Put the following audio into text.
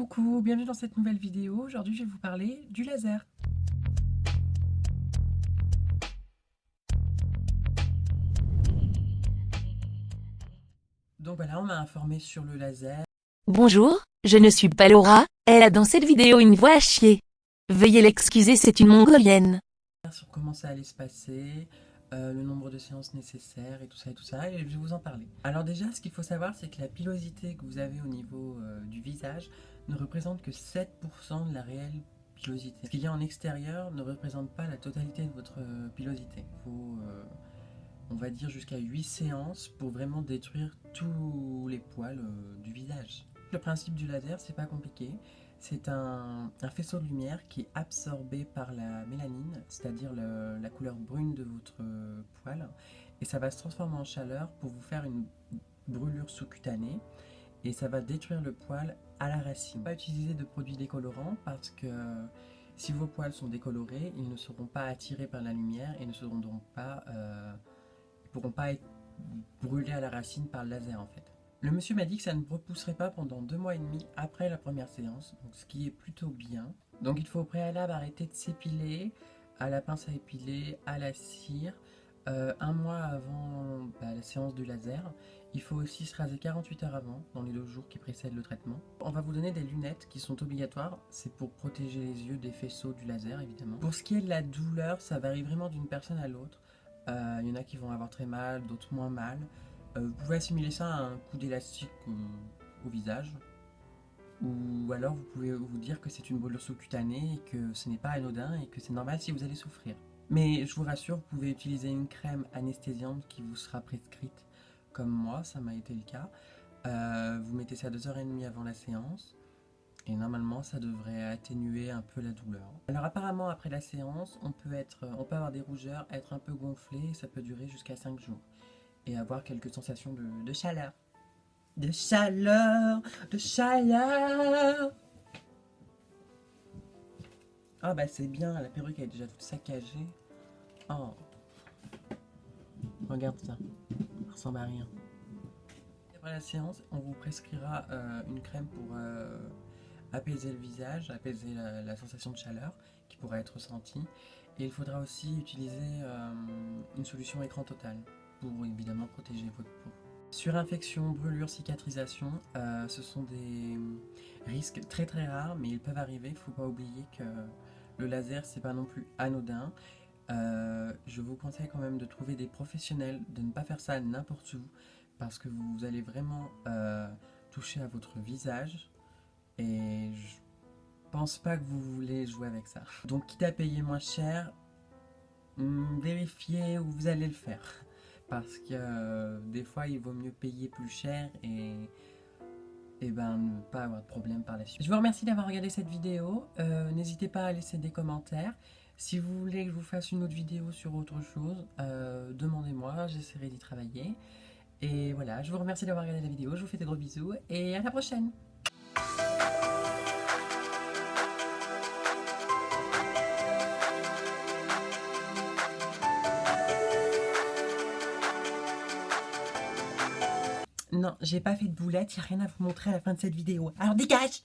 Coucou, bienvenue dans cette nouvelle vidéo. Aujourd'hui, je vais vous parler du laser. Donc voilà, on m'a informé sur le laser, Bonjour, je ne suis pas Laura, elle a dans cette vidéo une voix à chier. Veuillez l'excuser, c'est une mongolienne. sur comment ça allait se passer, le nombre de séances nécessaires et tout ça, et je vais vous en parler. Alors déjà, ce qu'il faut savoir, c'est que la pilosité que vous avez au niveau du visage ne représente que 7% de la réelle pilosité. Ce qu'il y a en extérieur ne représente pas la totalité de votre pilosité. Il faut on va dire jusqu'à 8 séances pour vraiment détruire tous les poils du visage. Le principe du laser, c'est pas compliqué. C'est un faisceau de lumière qui est absorbé par la mélanine, c'est-à-dire la couleur brune de votre poil, et ça va se transformer en chaleur pour vous faire une brûlure sous-cutanée, et ça va détruire le poil à la racine. Pas utiliser de produits décolorants parce que si vos poils sont décolorés, ils ne seront pas attirés par la lumière et ne seront donc pas pourront pas être brûlés à la racine par le laser en fait. Le monsieur m'a dit que ça ne repousserait pas pendant 2 mois et demi après la première séance, donc ce qui est plutôt bien. Donc il faut au préalable arrêter de s'épiler à la pince à épiler, à la cire, un mois avant la séance du laser. Il faut aussi se raser 48 heures avant, dans les 2 jours qui précèdent le traitement. On va vous donner des lunettes qui sont obligatoires, c'est pour protéger les yeux des faisceaux du laser évidemment. Pour ce qui est de la douleur, ça varie vraiment d'une personne à l'autre. Il y en a qui vont avoir très mal, d'autres moins mal. Vous pouvez assimiler ça à un coup d'élastique au visage. Ou alors vous pouvez vous dire que c'est une brûlure sous-cutanée et que ce n'est pas anodin et que c'est normal si vous allez souffrir. Mais je vous rassure, vous pouvez utiliser une crème anesthésiante qui vous sera prescrite comme moi, ça m'a été le cas. Vous mettez ça 2h30 avant la séance. Et normalement, ça devrait atténuer un peu la douleur. Alors apparemment, après la séance, on peut avoir des rougeurs, être un peu gonflé, et ça peut durer jusqu'à 5 jours. Et avoir quelques sensations de chaleur. De chaleur, de chaleur. Ah bah c'est bien, la perruque elle est déjà toute saccagée. Oh, regarde ça, ça ressemble à rien. Après la séance, on vous prescrira une crème pour apaiser le visage, apaiser la sensation de chaleur qui pourrait être ressentie. Et il faudra aussi utiliser une solution écran total pour évidemment protéger votre peau. Surinfection, brûlure, cicatrisation, ce sont des risques très très rares, mais ils peuvent arriver. Il ne faut pas oublier que le laser, c'est pas non plus anodin. Je vous conseille quand même de trouver des professionnels, de ne pas faire ça n'importe où, parce que vous allez vraiment toucher à votre visage. Et je pense pas que vous voulez jouer avec ça. Donc quitte à payer moins cher, vérifiez où vous allez le faire. Parce que des fois il vaut mieux payer plus cher et ben ne pas avoir de problème par la suite. Je vous remercie d'avoir regardé cette vidéo. N'hésitez pas à laisser des commentaires. Si vous voulez que je vous fasse une autre vidéo sur autre chose, demandez-moi, j'essaierai d'y travailler. Et voilà, je vous remercie d'avoir regardé la vidéo, je vous fais des gros bisous et à la prochaine. Non, j'ai pas fait de boulette, y a rien à vous montrer à la fin de cette vidéo. Alors dégage!